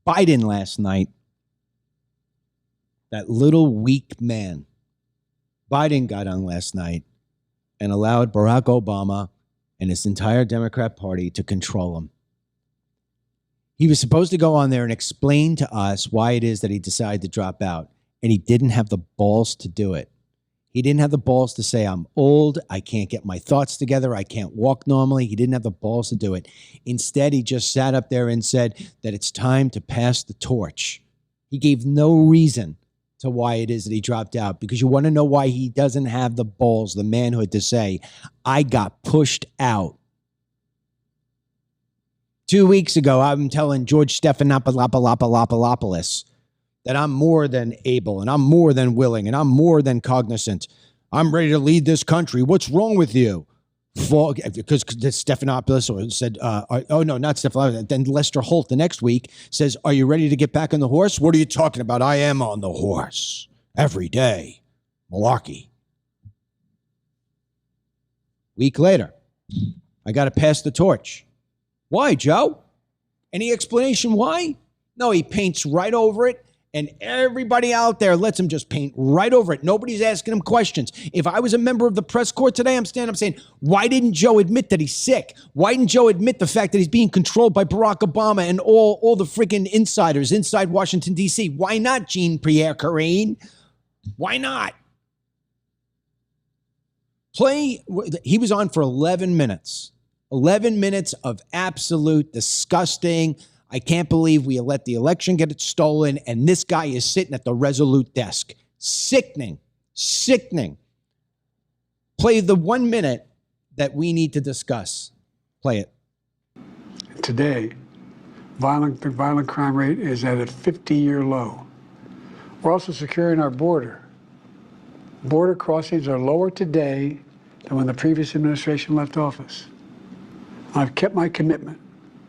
Biden last night, that little weak man, Biden got on last night and allowed Barack Obama and his entire Democrat Party to control him. He was supposed to go on there and explain to us why it is that he decided to drop out, and he didn't have the balls to do it. He didn't have the balls to say, I'm old, I can't get my thoughts together, I can't walk normally. He didn't have the balls to do it. Instead, he just sat up there and said that it's time to pass the torch. He gave no reason to why it is that he dropped out, because you want to know why he doesn't have the balls, the manhood to say, I got pushed out. 2 weeks ago, I'm telling George Stephanopoulos that I'm more than able and I'm more than willing and I'm more than cognizant. I'm ready to lead this country. What's wrong with you? Because Stephanopoulos said, oh, no, not Stephanopoulos. Then Lester Holt the next week says, are you ready to get back on the horse? What are you talking about? I am on the horse every day. Malarkey. Week later, I got to pass the torch. Why, Joe? Any explanation why? No, he paints right over it. And everybody out there lets him just paint right over it. Nobody's asking him questions. If I was a member of the press corps today, I'm standing up saying, why didn't Joe admit that he's sick? Why didn't Joe admit the fact that he's being controlled by Barack Obama and all the freaking insiders inside Washington, D.C.? Why not, Jean-Pierre Carine? Why not? He was on for 11 minutes. 11 minutes of absolute disgusting. I can't believe we let the election get it stolen, and this guy is sitting at the Resolute desk. Sickening. Sickening. Play the 1 minute that we need to discuss. Play it. Today, the violent crime rate is at a 50-year low. We're also securing our border. Border crossings are lower today than when the previous administration left office. I've kept my commitment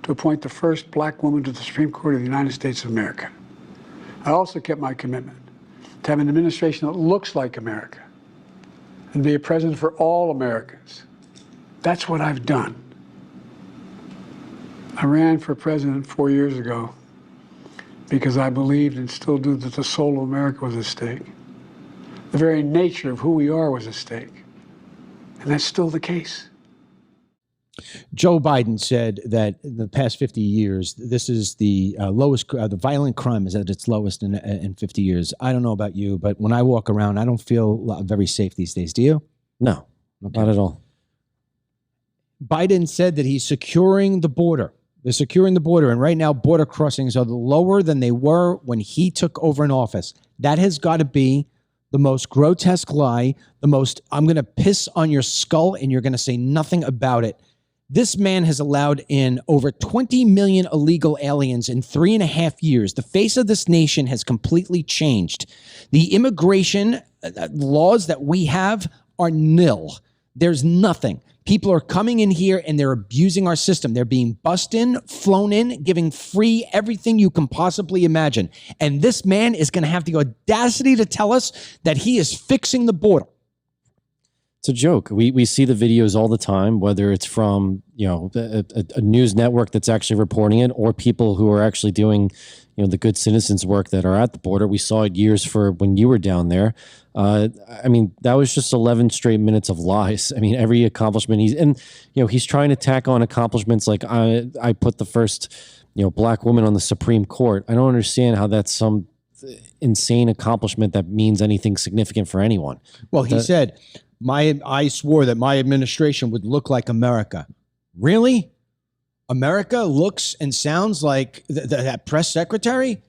to appoint the first black woman to the Supreme Court of the United States of America. I also kept my commitment to have an administration that looks like America and be a president for all Americans. That's what I've done. I ran for president 4 years ago because I believed and still do that the soul of America was at stake. The very nature of who we are was at stake. And that's still the case. Joe Biden said that in the past 50 years, this is the lowest, the violent crime is at its lowest in 50 years. I don't know about you, but when I walk around, I don't feel very safe these days. Do you? No, okay. Not at all. Biden said that he's securing the border. They're securing the border. And right now, border crossings are lower than they were when he took over in office. That has got to be the most grotesque lie, the most, I'm going to piss on your skull and you're going to say nothing about it. This man has allowed in over 20 million illegal aliens in 3.5 years. The face of this nation has completely changed. The immigration laws that we have are nil. There's nothing. People are coming in here and they're abusing our system. They're being bussed in, flown in, giving free everything you can possibly imagine. And this man is going to have the audacity to tell us that he is fixing the border. It's a joke. We see the videos all the time, whether it's from, a news network that's actually reporting it or people who are actually doing, the good citizens work that are at the border. We saw it years for when you were down there. That was just 11 straight minutes of lies. Every accomplishment he's trying to tack on accomplishments like I put the first, black woman on the Supreme Court. I don't understand how that's some insane accomplishment that means anything significant for anyone. Well, he said, I swore that my administration would look like America. Really? America looks and sounds like that press secretary?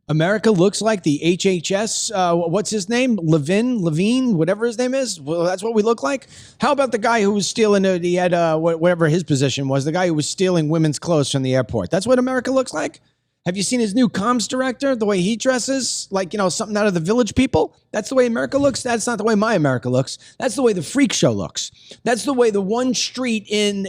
America looks like the HHS, what's his name? Levine, whatever his name is? Well, that's what we look like? How about the guy who was stealing, he had whatever his position was, the guy who was stealing women's clothes from the airport? That's what America looks like? Have you seen his new comms director, the way he dresses? Like, something out of the Village People? That's the way America looks? That's not the way my America looks. That's the way the freak show looks. That's the way the one street in,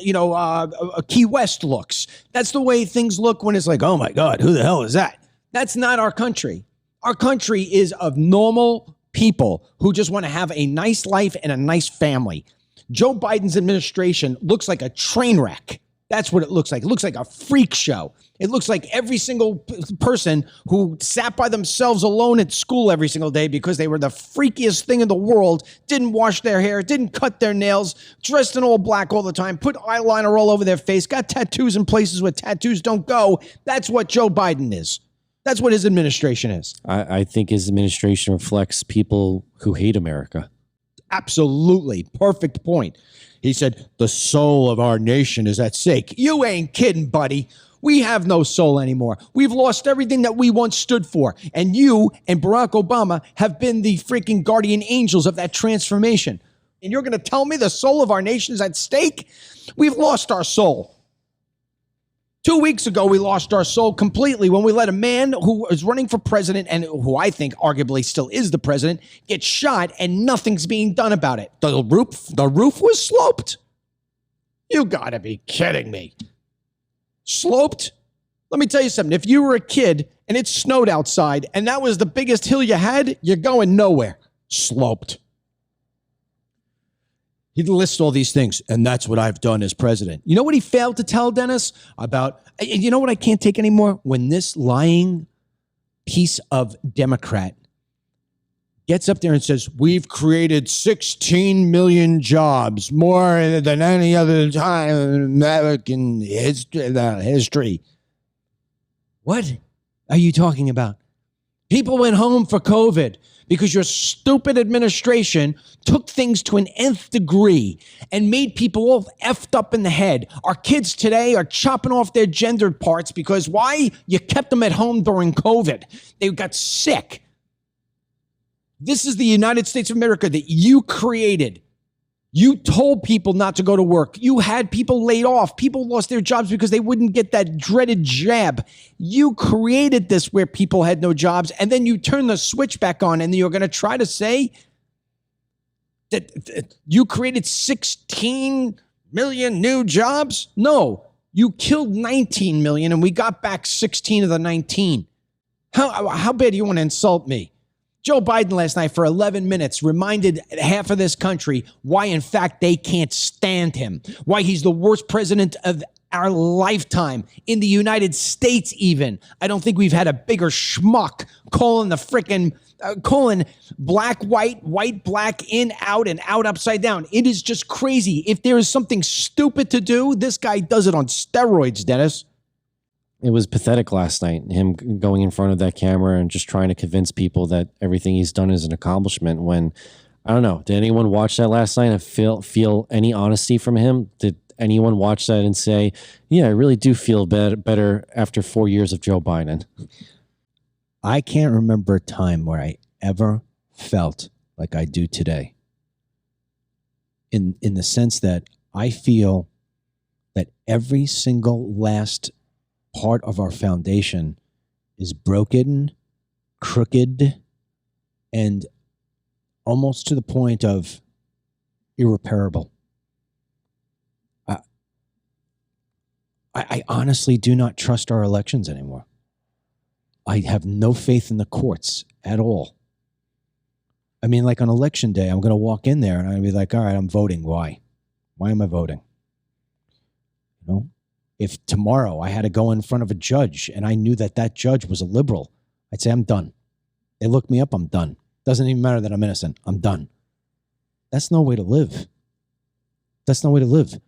Key West looks. That's the way things look when it's like, oh my God, who the hell is that? That's not our country. Our country is of normal people who just want to have a nice life and a nice family. Joe Biden's administration looks like a train wreck. That's what it looks like. It looks like a freak show. It looks like every single person who sat by themselves alone at school every single day because they were the freakiest thing in the world, didn't wash their hair, didn't cut their nails, dressed in all black all the time, put eyeliner all over their face, got tattoos in places where tattoos don't go. That's what Joe Biden is. That's what his administration is. I think his administration reflects people who hate America. Absolutely. Perfect point. He said, the soul of our nation is at stake. You ain't kidding, buddy. We have no soul anymore. We've lost everything that we once stood for. And you and Barack Obama have been the freaking guardian angels of that transformation. And you're going to tell me the soul of our nation is at stake? We've lost our soul. 2 weeks ago, we lost our soul completely when we let a man who is running for president and who I think arguably still is the president get shot and nothing's being done about it. The roof was sloped. You gotta be kidding me. Sloped? Let me tell you something. If you were a kid and it snowed outside and that was the biggest hill you had, you're going nowhere. Sloped. He lists all these things, and that's what I've done as president. You know what he failed to tell, Dennis? About, you know what I can't take anymore? When this lying piece of Democrat gets up there and says, we've created 16 million jobs, more than any other time in American history. What are you talking about? People went home for COVID because your stupid administration took things to an nth degree and made people all effed up in the head. Our kids today are chopping off their gendered parts because why? You kept them at home during COVID. They got sick. This is the United States of America that you created. You told people not to go to work. You had people laid off. People lost their jobs because they wouldn't get that dreaded jab. You created this where people had no jobs, and then you turn the switch back on, and you're going to try to say that you created 16 million new jobs? No, you killed 19 million, and we got back 16 of the 19. How bad do you want to insult me? Joe Biden last night for 11 minutes reminded half of this country why, in fact, they can't stand him, why he's the worst president of our lifetime in the United States even. I don't think we've had a bigger schmuck calling the frickin' calling black, white, white, black, in, out, and out upside down. It is just crazy. If there is something stupid to do, this guy does it on steroids, Dennis. It was pathetic last night, him going in front of that camera and just trying to convince people that everything he's done is an accomplishment when, I don't know, did anyone watch that last night and feel any honesty from him? Did anyone watch that and say, yeah, I really do feel better after 4 years of Joe Biden? I can't remember a time where I ever felt like I do today. In the sense that I feel that every single last part of our foundation is broken, crooked, and almost to the point of irreparable. I honestly do not trust our elections anymore. I have no faith in the courts at all. I mean, like on election day, I'm going to walk in there and I'll be like, all right, I'm voting. Why? Why am I voting? You know? If tomorrow I had to go in front of a judge and I knew that that judge was a liberal, I'd say, I'm done. They look me up, I'm done. Doesn't even matter that I'm innocent. I'm done. That's no way to live. That's no way to live.